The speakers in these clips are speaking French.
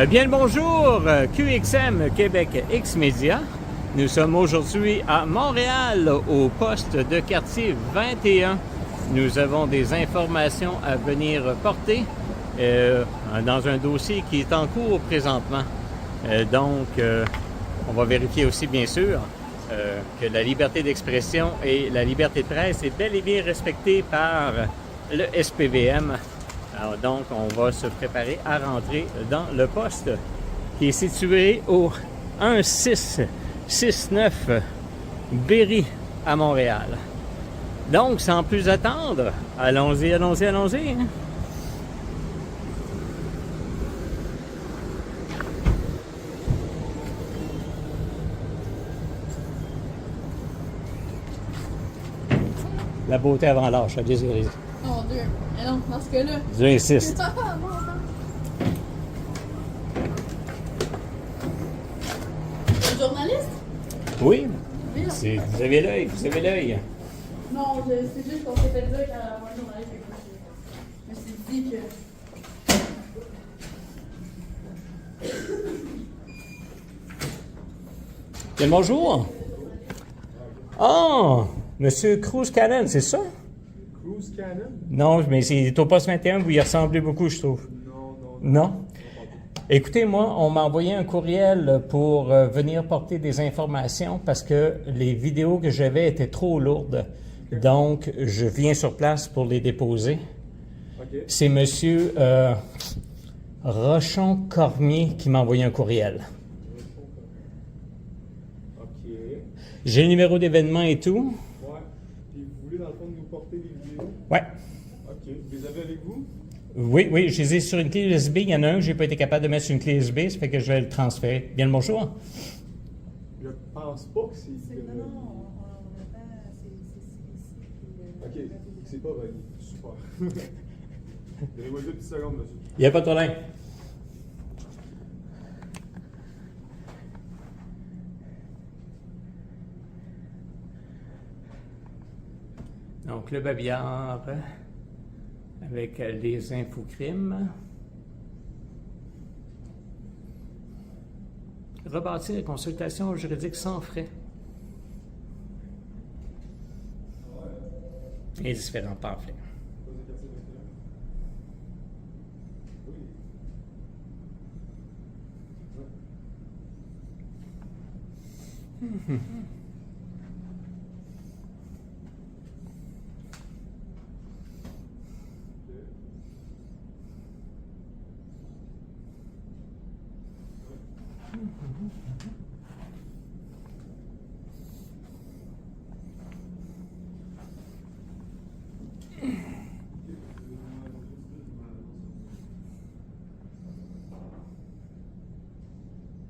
Bien le bonjour, QXM Québec X-Média. Nous sommes aujourd'hui à Montréal, au poste de quartier 21. Nous avons des informations à venir porter dans un dossier qui est en cours présentement. On va vérifier aussi, bien sûr, que la liberté d'expression et la liberté de presse est bel et bien respectée par le SPVM. Alors donc, on va se préparer à rentrer dans le poste qui est situé au 1669 Berry à Montréal. Donc, sans plus attendre, allons-y, allons-y, allons-y. La beauté avant l'âge, je suis désolé. Oh Dieu, mais non, dans ce cas-là. J'insiste. Le journaliste? Oui, Oui, là. vous avez l'œil, vous avez l'œil. Non, c'est juste qu'on s'est fait dire qu'à la fin journaliste, je me suis dit que. Bien, bonjour. Oh, Monsieur Cruz Cannon, c'est ça? Cruz Cannon? Non, mais c'est au poste 21, vous y ressemblez beaucoup, je trouve. Non? Écoutez, moi, on m'a envoyé un courriel pour venir porter des informations parce que les vidéos que j'avais étaient trop lourdes. Donc, je viens sur place pour les déposer. OK. C'est Monsieur Rochon-Cormier qui m'a envoyé un courriel. OK. J'ai le numéro d'événement et tout. Ouais. Puis vous voulez, dans le fond, nous porter des vidéos? Ouais. OK. Vous les avez avec vous? Oui, je les ai sur une clé USB. Il y en a un que je n'ai pas été capable de mettre sur une clé USB, ça fait que je vais le transférer. Bien le bonjour. Je pense pas que c'est... Non, non, on n'a pas. C'est ici. OK. C'est pas relié. Super. Donnez-moi 2 petites secondes, monsieur. Il n'y a pas de problème. Donc, le babillard avec les infocrimes. Rebâtir la consultation juridique sans frais. Et différents pamphlets.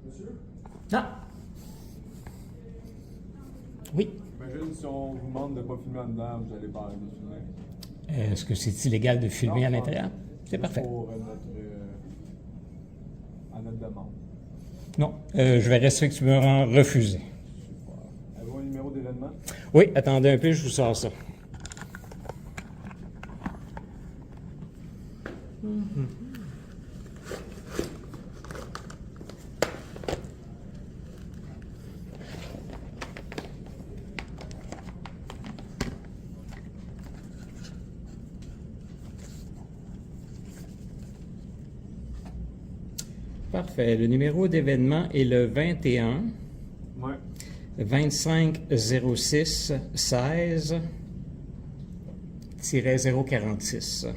Monsieur? Ah! Oui. J'imagine si on vous demande de ne pas filmer en dedans, vous allez parler de filmer. Est-ce que c'est illégal de filmer à l'intérieur? C'est parfait. Pour notre demande. Non, je vais respectueusement refuser. Super. Avez-vous un numéro d'événement? Oui, attendez un peu, je vous sors ça. Parfait. Le numéro d'événement est le 21 Ouais. 25 06 16 046.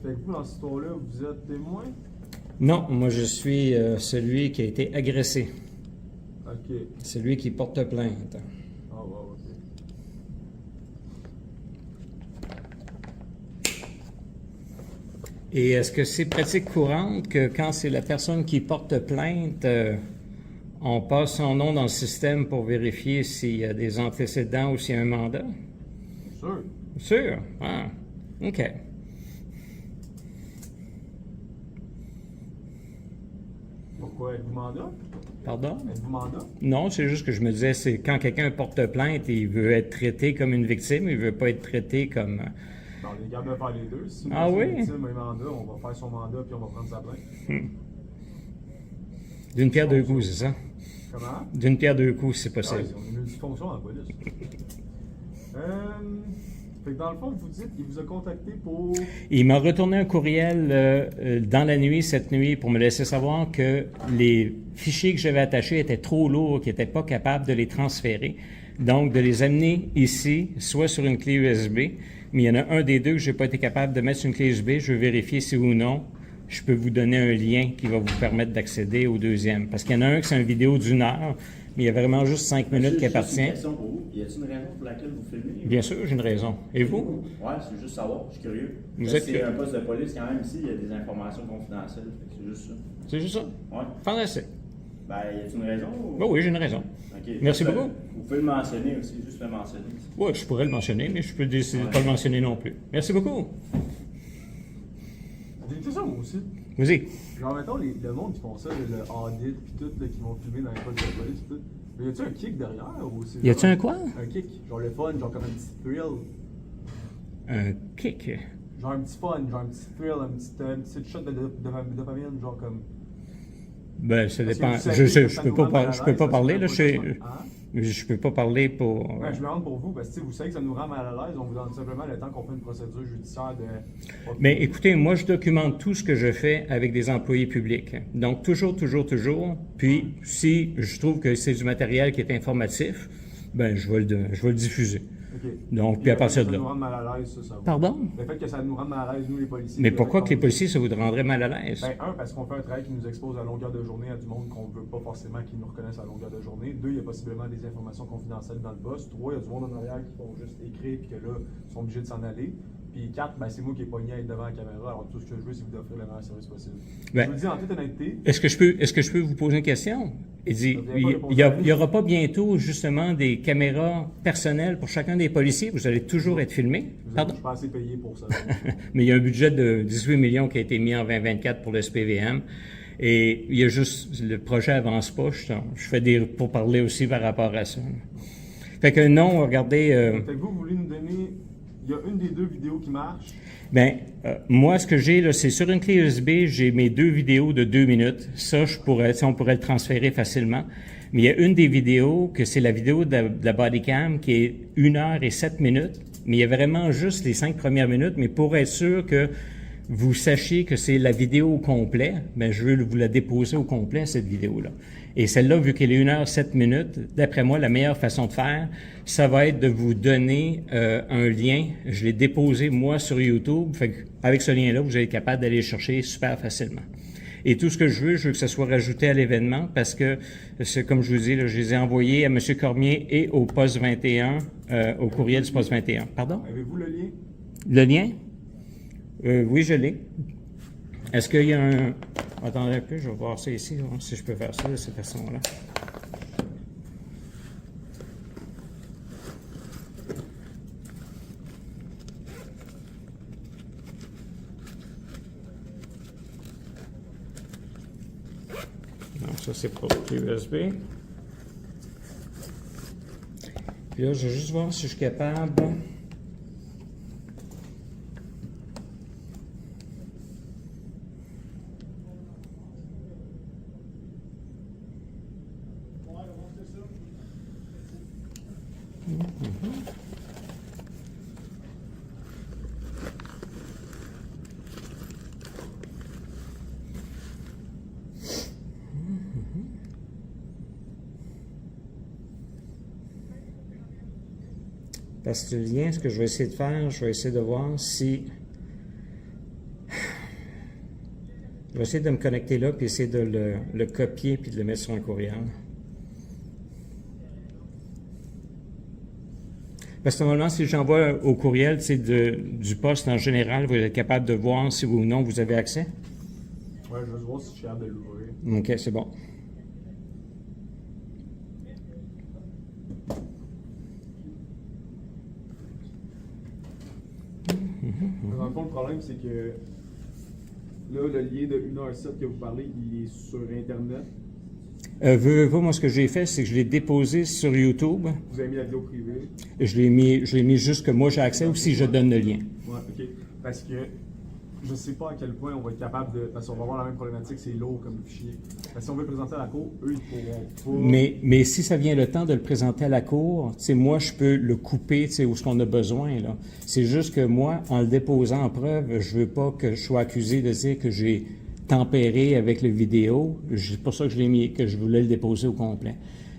Fait que vous, dans cette histoire-là, vous êtes témoin? Non, moi je suis celui qui a été agressé. OK. Celui qui porte plainte. Ah, wow, OK. Et est-ce que c'est pratique courante que quand c'est la personne qui porte plainte, on passe son nom dans le système pour vérifier s'il y a des antécédents ou s'il y a un mandat? Sûr. Sûr? Ah, OK. Pourquoi? Êtes-vous mandat? Pardon? Êtes-vous mandat? Non, c'est juste que je me disais, c'est quand quelqu'un porte plainte et il veut être traité comme une victime, il veut pas être traité comme... On est capable de faire les deux. Si Ah c'est oui? une victime, un mandat, on va faire son mandat puis on va prendre sa plainte. D'une pierre deux coups, c'est ça? Comment? D'une pierre deux coups, c'est Ah, possible. oui, on est multifonction dans la police. Fait que dans le fond, vous dites qu'il vous a contacté pour... Il m'a retourné un courriel dans la nuit, cette nuit, pour me laisser savoir que les fichiers que j'avais attachés étaient trop lourds, qu'il n'était pas capable de les transférer. Donc, de les amener ici, soit sur une clé USB, mais il y en a un des deux que je n'ai pas été capable de mettre sur une clé USB. Je veux vérifier si ou non, je peux vous donner un lien qui va vous permettre d'accéder au deuxième. Parce qu'il y en a un qui c'est une vidéo d'1 heure, mais il y a vraiment juste 5 minutes qui appartient. Une question pour vous. Y a-t-il une raison pour laquelle vous filmez? Bien sûr, j'ai une raison. Et vous? Ouais, c'est juste savoir. Je suis curieux. Vous êtes C'est curieux. un poste de police quand même ici. Il y a des informations confidentielles. C'est juste ça. C'est juste ça? Ouais. Fantastique. Ben, y a-t-il une raison? Ou... Ben oui, j'ai une raison. Ok. Merci Juste, beaucoup. Vous pouvez le mentionner aussi. Juste le mentionner. Oui, je pourrais le mentionner, mais je peux décider de ne pas le mentionner non plus. Merci beaucoup. J'ai une question moi aussi. Vas-y. Genre, mettons, le monde qui font ça, le audit, puis tout, là, qui vont filmer dans les postes de police, pis tout. Mais y a-tu un kick derrière ou c'est Y a-tu genre un quoi? Un kick. Genre le fun, genre comme un petit thrill. Un kick. Genre un petit fun, genre un petit thrill, un petit shot de dopamine, genre comme. Ben, ça Parce que dépend. vous savez Je que je ça peux nous pas, rend mal à je peux l'aise, pas ça, parler, c'est là. un peu Je, hein? je peux pas parler pour. Ouais, je me demande pour vous, parce que vous savez que ça nous rend mal à l'aise, on vous donne simplement le temps qu'on fait une procédure judiciaire de. Mais écoutez, moi, je documente tout ce que je fais avec des employés publics. Donc, toujours. Puis, si je trouve que c'est du matériel qui est informatif, ben, je vais le diffuser. Ok. Donc, puis à partir de Ça là. nous rend mal à l'aise, ça. Pardon? Le fait que ça nous rende mal à l'aise, nous, les policiers. Mais pourquoi que les policiers, ça vous rendrait mal à l'aise? Ben, un, parce qu'on fait un travail qui nous expose à longueur de journée à du monde qu'on veut pas forcément qu'ils nous reconnaissent à longueur de journée. Deux, il y a possiblement des informations confidentielles dans le boss. Trois, il y a du monde en arrière qui font juste écrire puis que là, ils sont obligés de s'en aller. Puis quatre, ben, c'est moi qui ai pogné à être devant la caméra. Alors tout ce que je veux, c'est vous offrir le meilleur service possible. Ben, je vous le dis en toute honnêteté. Est-ce que je peux vous poser une question? Il dit, Vous avez pas répondu il y aura pas bientôt, justement, des caméras personnelles pour chacun des policiers? Vous allez toujours être filmés? Je Pardon? suis pas assez payé pour ça. Mais il y a un budget de 18 millions qui a été mis en 2024 pour le SPVM. Et il y a juste, le projet avance pas. Je fais des pourparlers aussi par rapport à ça. Fait que non, regardez, Fait que vous voulez nous donner. Il y a une des deux vidéos qui marche. moi, ce que j'ai, là, c'est sur une clé USB, j'ai mes 2 vidéos de 2 minutes. Ça, on pourrait le transférer facilement. Mais il y a une des vidéos, que c'est la vidéo de la bodycam, qui est 1 heure et 7 minutes. Mais il y a vraiment juste les 5 premières minutes. Mais pour être sûr que vous sachiez que c'est la vidéo au complet, ben, je veux vous la déposer au complet, cette vidéo-là. Et celle-là, vu qu'elle est 1 heure 7 minutes, d'après moi, la meilleure façon de faire, ça va être de vous donner un lien. Je l'ai déposé, moi, sur YouTube. Fait que, avec ce lien-là, vous allez être capable d'aller le chercher super facilement. Et tout ce que je veux que ça soit rajouté à l'événement parce que, c'est comme je vous dis, là, je les ai envoyés à M. Cormier et au poste 21, au courriel du poste 21. Pardon? Avez-vous le lien? Le lien? Oui, je l'ai. Est-ce qu'il y a un... Attendez un peu, je vais voir ça ici, voir si je peux faire ça de cette façon-là. Non, ça c'est pour l'USB. Puis là, je vais juste voir si je suis capable... Parce que le lien, ce que je vais essayer de faire, je vais essayer de voir si... Je vais essayer de me connecter là, puis essayer de le copier, puis de le mettre sur un courriel. Parce que normalement, si j'envoie au courriel, c'est du poste en général, vous êtes capable de voir si oui ou non vous avez accès? Ouais, je veux voir si je suis capable de l'ouvrir. OK, c'est bon. Dans le fond, le problème, c'est que là, le lien de 1h07 que vous parlez, il est sur Internet. Moi, ce que j'ai fait, c'est que je l'ai déposé sur YouTube. Vous avez mis la vidéo privée. Je l'ai mis juste que moi j'ai accès ou si je donne le lien. Ouais, OK. Parce que je ne sais pas à quel point on va être capable de. Parce qu'on va avoir la même problématique, c'est lourd comme fichier. Parce que si on veut le présenter à la cour, eux, ils pourront pas. Mais si ça vient le temps de le présenter à la cour, tu sais, moi, je peux le couper, tu sais, où est-ce qu'on a besoin, là. C'est juste que moi, en le déposant en preuve, je veux pas que je sois accusé de dire que j'ai tempéré avec le vidéo. C'est pour ça que je l'ai mis, que je voulais le déposer au complet.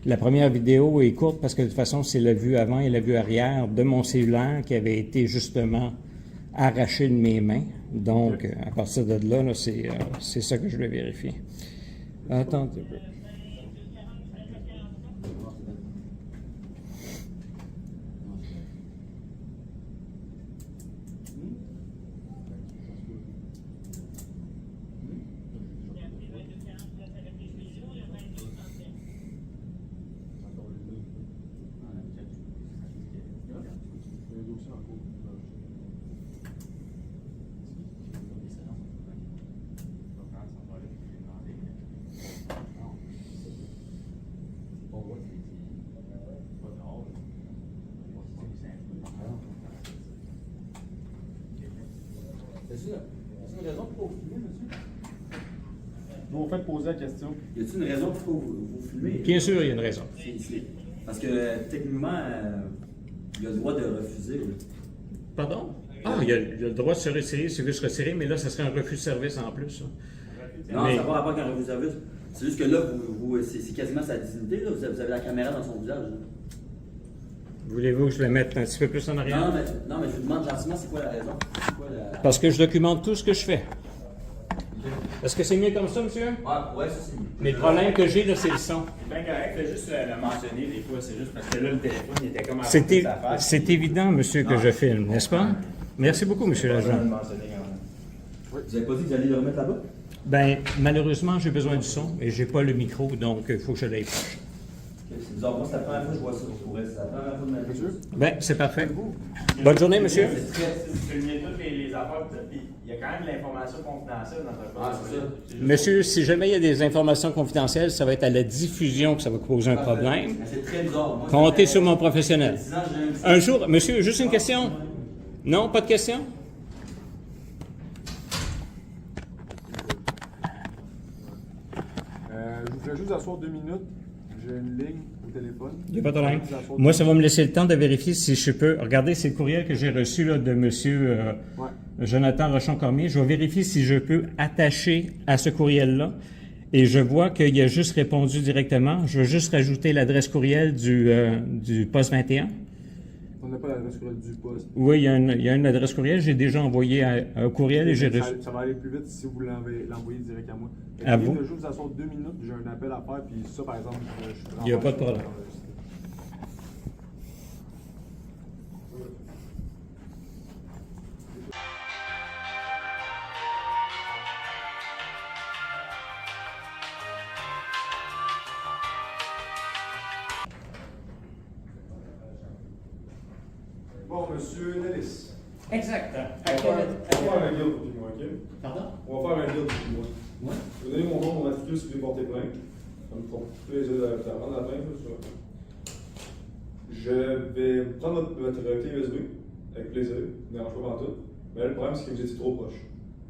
La première vidéo est courte parce que de toute façon, c'est la vue avant et la vue arrière de mon cellulaire qui avait été justement arraché de mes mains. Donc, à partir de là, c'est ça que je vais vérifier. Attendez. Y a-t-il une raison pour vous filmer, monsieur? Vous vous faites poser la question. Y a-t-il une raison pour vous filmer? Bien sûr, il y a une raison. Parce que techniquement, il a le droit de refuser. Là. Pardon? Ah, il a le droit de se retirer s'il veut se retirer, mais là, ça serait un refus de service en plus. Non, Mais- ça n'a pas rapport avec un refus de service. C'est juste que là, c'est quasiment sa dignité. Là. Vous avez la caméra dans son visage. Là. Voulez-vous que je le mette un petit peu plus en arrière? Non, mais je vous demande gentiment, c'est quoi la raison? C'est quoi la... Parce que je documente tout ce que je fais. Est-ce que c'est mieux comme ça, monsieur? Ouais, ça c'est mieux. Mais le problème que j'ai, là, c'est le son. C'est bien correct, là, juste le mentionner des fois, c'est juste parce que là, le téléphone, il était comme à C'est côté de sa face. c'est évident, monsieur, que je filme, n'est-ce pas? Merci beaucoup, monsieur Pas l'agent. besoin de mentionner quand même. Vous avez pas dit que vous allez le remettre là-bas? Ben, malheureusement, j'ai besoin du son et j'ai pas le micro, donc il faut que je l'aille proche. C'est bizarre. Moi, c'est la première fois que je vois ça. Pour vrai. C'est la première fois de ma vie. Ben, c'est parfait. Bonne journée, monsieur. C'est très... C'est souligner toutes les affaires, puis il y a quand même de l'information confidentielle dans votre Ah, c'est ça. juste- Monsieur, si jamais il y a des informations confidentielles, ça va être à la diffusion que ça va causer un problème. Mais c'est très bizarre. Moi, Comptez ça fait sur mon professionnel. 10 ans que j'ai Un jour, monsieur, juste une question? Non, pas de question? Je vous ferai juste asseoir 2 minutes. J'ai une ligne au téléphone. Il n'y a pas de problème. Je vous asseoir Moi, 2 ça va me laisser le temps de vérifier si je peux. Regardez, c'est le courriel que j'ai reçu là, de monsieur Ouais. Jonathan Rochon-Cormier. Je vais vérifier si je peux attacher à ce courriel-là. Et je vois qu'il a juste répondu directement. Je veux juste rajouter l'adresse courriel du poste 21. On n'a pas l'adresse courriel du poste. Oui, il y a une adresse courriel. J'ai déjà envoyé un courriel et j'ai reçu. Ça va aller plus vite si vous l'envoyez direct à moi. À vous? Je vous asseoir 2 minutes, j'ai un appel à faire, puis ça, par exemple, je suis Il y a pas de problème. Bon, monsieur Nellis. Exact. On va faire un deal depuis moi, OK? Pardon? On va faire un deal depuis moi. Ouais. Je vais donner mon nom, mon matricule si vous voulez porter plainte. Ça me fera plaisir de prendre la plainte, là, ça. Je vais prendre votre clé USB, avec plaisir, ne vous dérange pas pendant tout. Mais là, le problème, c'est que vous étiez trop proche.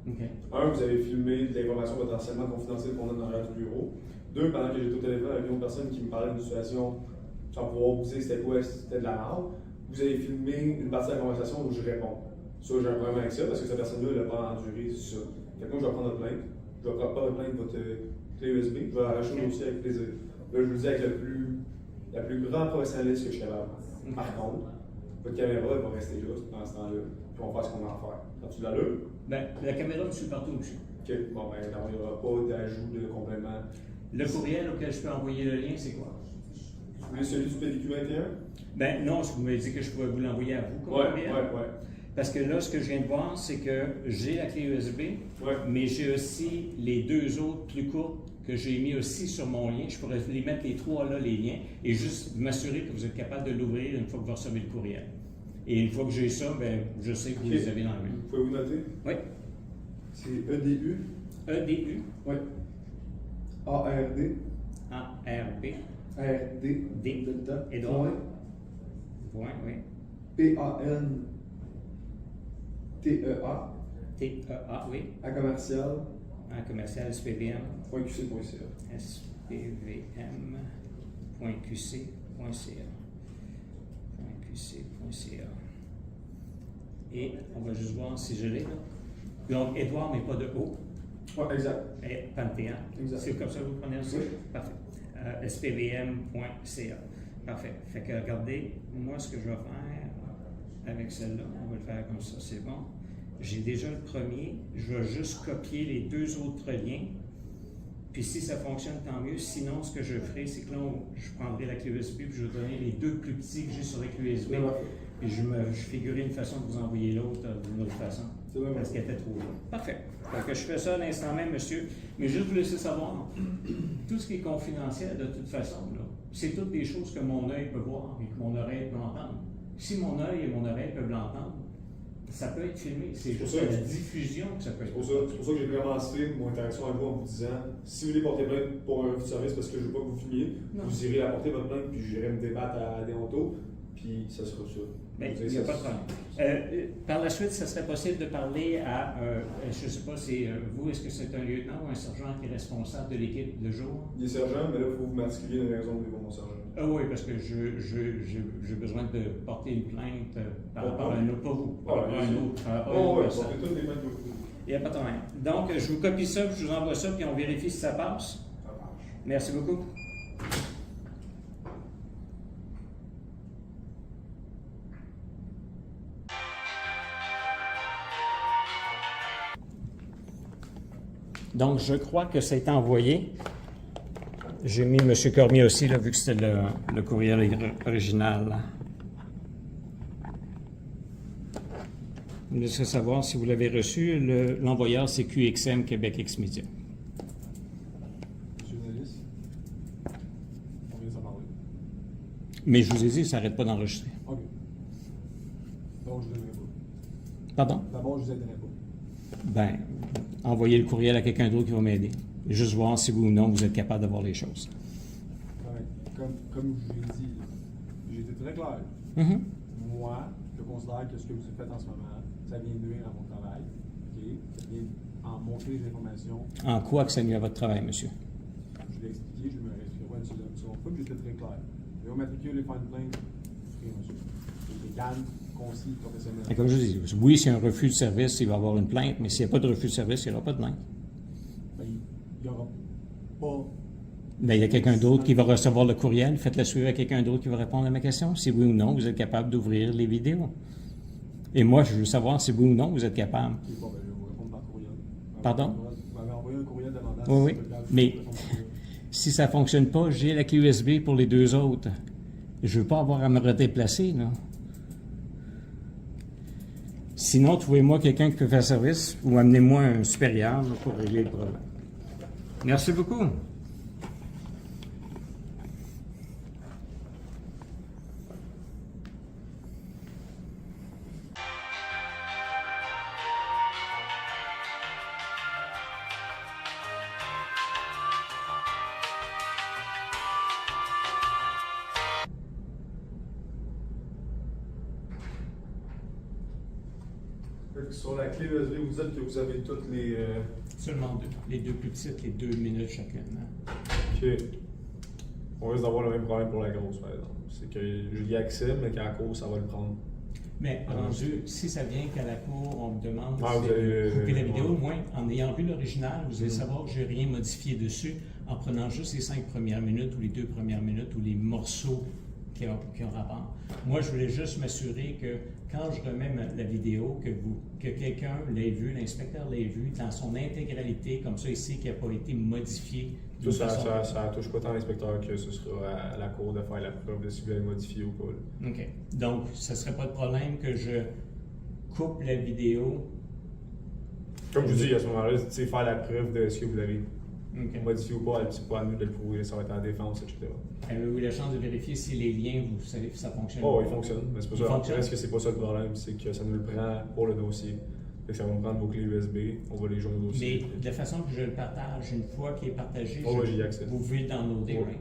OK. Un, vous avez filmé de l'information potentiellement confidentielle qu'on a dans l'arrière du bureau. Deux, pendant que j'étais au téléphone avec une autre personne qui me parlait d'une situation sans pouvoir vous dire c'était quoi, c'était de la merde, vous avez filmé une partie de la conversation où je réponds. Ça, j'ai un problème avec ça parce que cette personne-là, elle n'a pas enduré ça. Fait que moi, je vais prendre votre plainte. Je vais pas votre plainte votre clé USB. Je vais arracher le dossier avec plaisir. Là, je vous le dis avec la plus grande professionnalisme que je suis capable. Par contre, votre caméra, elle va rester là pendant ce temps-là. Puis on va faire ce qu'on a à faire. Quand tu l'as là, Ben, la caméra me suit partout, monsieur. OK, bon, ben, il n'y aura pas d'ajout de complément. Le courriel auquel je peux envoyer le lien, c'est quoi? Vous voulez celui du PDQ 21? Ben non, vous m'avez dit que je pouvais vous l'envoyer à vous comme Ouais. courriel. Parce que là, ce que je viens de voir, c'est que j'ai la clé USB, Ouais. mais j'ai aussi les deux autres plus courtes que j'ai mis aussi sur mon lien. Je pourrais les mettre les trois là, les liens, et juste m'assurer que vous êtes capable de l'ouvrir une fois que vous recevez le courriel. Et une fois que j'ai ça, ben, je sais que vous Ok. les avez dans la main. Vous pouvez vous noter? Oui. C'est EDU. EDU, Oui. ARD. ARB, RD. D. Delta. Édouard. Point, oui. PAN. TEA. TEA, oui. À commercial. En commercial SPVM, .qc.ca. spvm.qc.ca. Et on va juste voir si je l'ai là. Donc, Édouard, mais pas de O. Ouais, exact. Et Panthéon. Exact. C'est comme ça que vous prenez ça? Oui. Parfait. spvm.ca. Parfait. Fait que regardez, moi, ce que je vais faire avec celle-là, on va le faire comme ça, c'est bon. J'ai déjà le premier. Je vais juste copier les deux autres liens. Puis si ça fonctionne, tant mieux. Sinon, ce que je ferai, c'est que là, je prendrai la clé USB puis je vais donner les deux plus petits que j'ai sur la clé USB. Puis je figurerai une façon de vous envoyer l'autre d'une autre façon. C'est bien. Parce qu'elle était trop loin. Parfait. Fait que je fais ça à l'instant même, monsieur. Mais juste vous laisser savoir, tout ce qui est confidentiel, de toute façon, là, c'est toutes des choses que mon œil peut voir et que mon oreille peut entendre. Si mon œil et mon oreille peuvent l'entendre, ça peut être filmé. C'est pour juste ça la que- diffusion que ça peut C'est être. pour ça que j'ai commencé mon interaction avec vous en vous disant si vous voulez porter plainte pour un refus de service parce que je veux pas que vous filmiez, Non. vous irez apporter votre plainte puis j'irai me débattre à Déonto, puis ça sera ça. Mais Vous il n'y savez, a ça- pas de problème. Par la suite, ça serait possible de parler à, je ne sais pas, c'est vous, est-ce que c'est un lieutenant ou un sergent qui est responsable de l'équipe de jour? Il est sergent, mais là, il faut vous m'articuler une raison pour mon sergent. Ah oui, parce que j'ai besoin de porter une plainte par Bon, rapport à un autre, pas vous, par Ah, rapport à un bien autre, par rapport à Oh, une ouais, personne. portez toutes les plaintes que vous voulez. Il n'y a pas de problème. Donc, je vous copie ça, puis je vous envoie ça, puis on vérifie si ça passe. Ça marche. Merci beaucoup. Donc, je crois que c'est envoyé. J'ai mis M. Cormier aussi, là, vu que c'était le courriel original. Vous me laissez savoir si vous l'avez reçu. L'envoyeur, c'est QXM Québec X Media. Monsieur Nellis, on vient de s'en parler. Mais je vous ai dit, ça n'arrête pas d'enregistrer. Ok. D'abord, je vous aiderai pas. Pardon? D'abord, je vous aiderai pas. Ben, envoyez le courriel à quelqu'un d'autre qui va m'aider. Juste voir si vous ou non, vous êtes capable de voir les choses. Correct. Comme je vous l'ai dit, j'ai été très clair. Mhm. Moi, je considère que ce que vous faites en ce moment, ça vient nuire à mon travail. OK? Ça vient en montrer les informations. En quoi que ça nuit à votre travail, monsieur? Je l'ai expliqué, je me réexpliquerai une seconde fois, mais j'étais très clair. Je vais m'attribuer les faire une plainte. Écoutez, monsieur. C'est calme, concis, professionnel. Et comme je dis, oui, s'il y a un refus de service, il va y avoir une plainte, mais s'il n'y a pas de refus de service, il n'y aura pas de plainte. Ben, il n'y aura pas. Ben, il y a quelqu'un d'autre qui va recevoir le courriel. Faites-le suivre à quelqu'un d'autre qui va répondre à ma question. Si oui ou non, vous êtes capable d'ouvrir les vidéos. Et moi, je veux savoir si oui ou non, vous êtes capable. Ok, bon, ben, je vais vous répondre par courriel. Pardon? Vous m'avez envoyé un courriel demandant Oui, oui. si c'est Mais je peux répondre par courriel. si ça ne fonctionne pas, j'ai la clé USB pour les deux autres. Je ne veux pas avoir à me redéplacer, là. Sinon, trouvez-moi quelqu'un qui peut faire service ou amenez-moi un supérieur là, pour régler le problème. Merci beaucoup. Fait que sur la clé USB, vous dites que vous avez toutes les. Seulement deux. Les deux plus petites, les 2 minutes chacune. Hein. Ok. On risque d'avoir le même problème pour la grosse, par exemple. C'est que j'y ai accès, mais qu'à la course, ça va le prendre. Mais rendu, si ça vient qu'à la cour, on me demande Ah, vous de avez- couper la vidéo, ouais. au moins, en ayant vu l'original, vous allez savoir que je n'ai rien modifié dessus en prenant juste les 5 premières minutes ou les 2 premières minutes ou les morceaux qui ont rapport. Moi, je voulais juste m'assurer que quand je remets la vidéo, que quelqu'un l'ait vu, l'inspecteur l'ait vu dans son intégralité, comme ça ici, qui n'a pas été modifié. d'une Ça façon- touche pas tant l'inspecteur que ce sera à la cour de faire la preuve de si vous l'avez modifié ou pas. Là. OK. Donc, ce ne serait pas de problème que je coupe la vidéo. Comme je vous dis, à ce moment-là, c'est faire la preuve de ce que vous avez Ok. Modifier ou pas, c'est pas à nous de le prouver, ça va être à la défense, etc. Avez-vous la chance de vérifier si les liens, vous savez si ça fonctionne? Oh, il fonctionne, mais c'est pas Il ça. fonctionne? Est-ce que c'est pas ça le problème? C'est que ça nous le prend pour le dossier. Fait que ça va me prendre vos clés USB, on va les joindre au dossier. Mais de la façon que je le partage, une fois qu'il est partagé, Oh, ouais, j'y ai accès. vous pouvez le downloader, Ouais. right?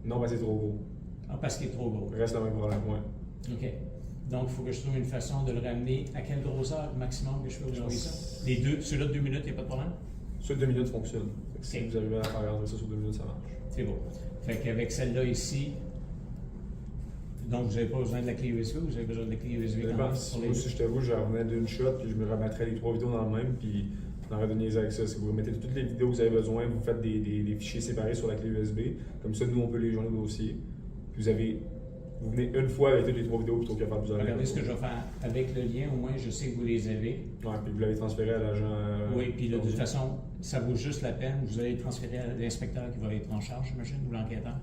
Non, ben c'est trop gros. Ah, parce qu'il est trop gros. Reste le même problème, ouais. OK. Donc, il faut que je trouve une façon de le ramener. À quelle grosseur maximum que je peux vous envoyer ça? Les deux, celui-là de 2 minutes, il n'y a pas de problème? Sur 2 minutes fonctionne. Fait que si Ok. vous arrivez à faire regarder ça sur 2 minutes, ça marche. C'est beau. Fait qu'avec celle-là ici, donc vous n'avez pas besoin de la clé USB ou vous avez besoin de la clé USB quand même pour les Moi, deux? si j'étais vous, je revenais d'une shot, puis je me remettrais les 3 vidéos dans le même, puis on aurait de niaiser avec ça. Si vous remettez toutes les vidéos que vous avez besoin, vous faites des fichiers séparés sur la clé USB. Comme ça, nous, on peut les joindre au dossier. Puis vous venez une fois avec toutes les 3 vidéos plutôt qu'à faire plusieurs. Regardez ce que je vais faire. Avec le lien, au moins, je sais que vous les avez. Ouais, puis vous l'avez transféré à l'agent. Oui, puis là, de toute façon, ça vaut juste la peine. Vous allez le transférer à l'inspecteur qui va être en charge, j'imagine, ou l'enquêteur.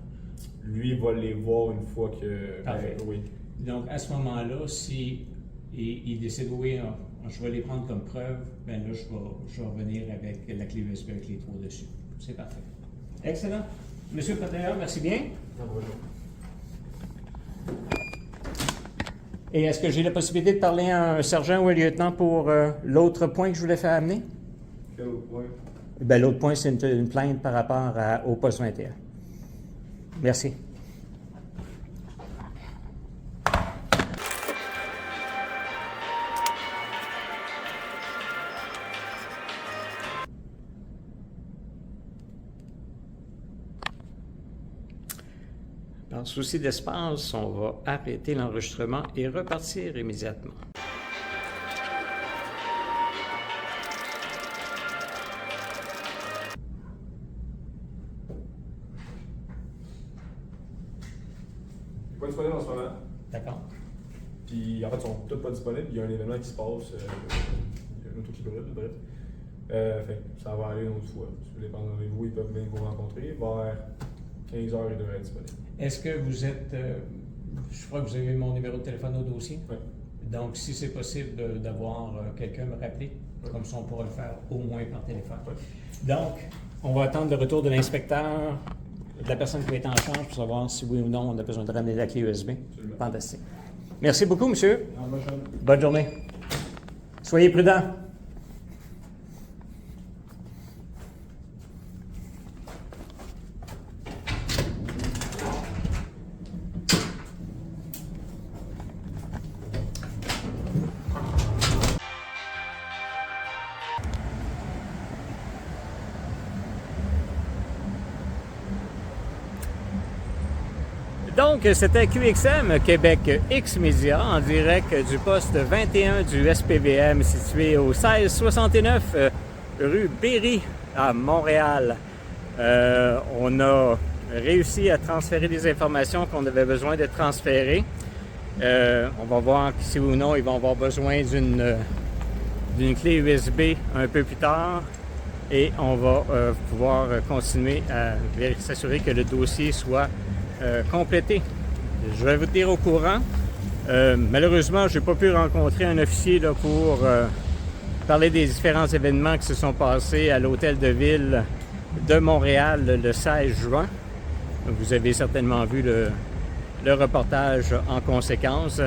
Lui, il va les voir une fois que. Parfait. Oui. Donc, à ce moment-là, si il décide, oui, je vais les prendre comme preuve, bien là, je vais revenir avec la clé USB avec les 3 dessus. C'est parfait. Excellent. Monsieur le Patriarche, merci bien. Non, bonjour. Et est-ce que j'ai la possibilité de parler à un sergent ou un lieutenant pour l'autre point que je voulais faire amener? Quel autre point? Ben, l'autre point, c'est une plainte par rapport au poste 21. Merci. Par souci d'espace, on va arrêter l'enregistrement et repartir immédiatement. Pas disponible en ce moment. D'accord. Puis en fait, ils sont tous pas disponibles. Il y a un événement qui se passe. Il y a un auto qui brûle, bref. Fait que ça va aller une autre fois. Ça dépend de vous, ils peuvent venir vous rencontrer. Vers 15h, ils devraient être disponibles. Est-ce que vous êtes... je crois que vous avez mon numéro de téléphone au dossier. Oui. Donc, si c'est possible d'avoir quelqu'un me rappeler, comme ça on pourra le faire au moins par téléphone. Oui. Donc, on va attendre le retour de l'inspecteur, de la personne qui va être en charge pour savoir si oui ou non on a besoin de ramener la clé USB. Absolument. Fantastique. Merci beaucoup, monsieur. Bonne journée. Bonne journée. Soyez prudents. Donc, c'était QXM Québec X-Média en direct du poste 21 du SPVM situé au 1669 rue Berry à Montréal. On a réussi à transférer des informations qu'on avait besoin de transférer. On va voir si ou non ils vont avoir besoin d'une clé USB un peu plus tard et on va pouvoir continuer à s'assurer que le dossier soit complété. Je vais vous tenir au courant. Malheureusement, je n'ai pas pu rencontrer un officier là, pour parler des différents événements qui se sont passés à l'hôtel de ville de Montréal le 16 juin. Vous avez certainement vu le reportage en conséquence.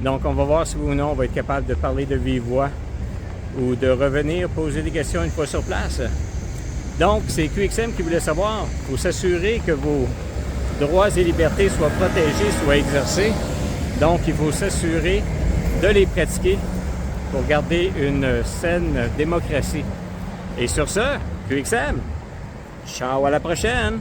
Donc, on va voir si oui ou non on va être capable de parler de vive voix ou de revenir poser des questions une fois sur place. Donc, c'est QXM qui voulait savoir. Il faut s'assurer que vos droits et libertés soient protégés, soient exercés. Donc, il faut s'assurer de les pratiquer pour garder une saine démocratie. Et sur ce, QXM, ciao à la prochaine!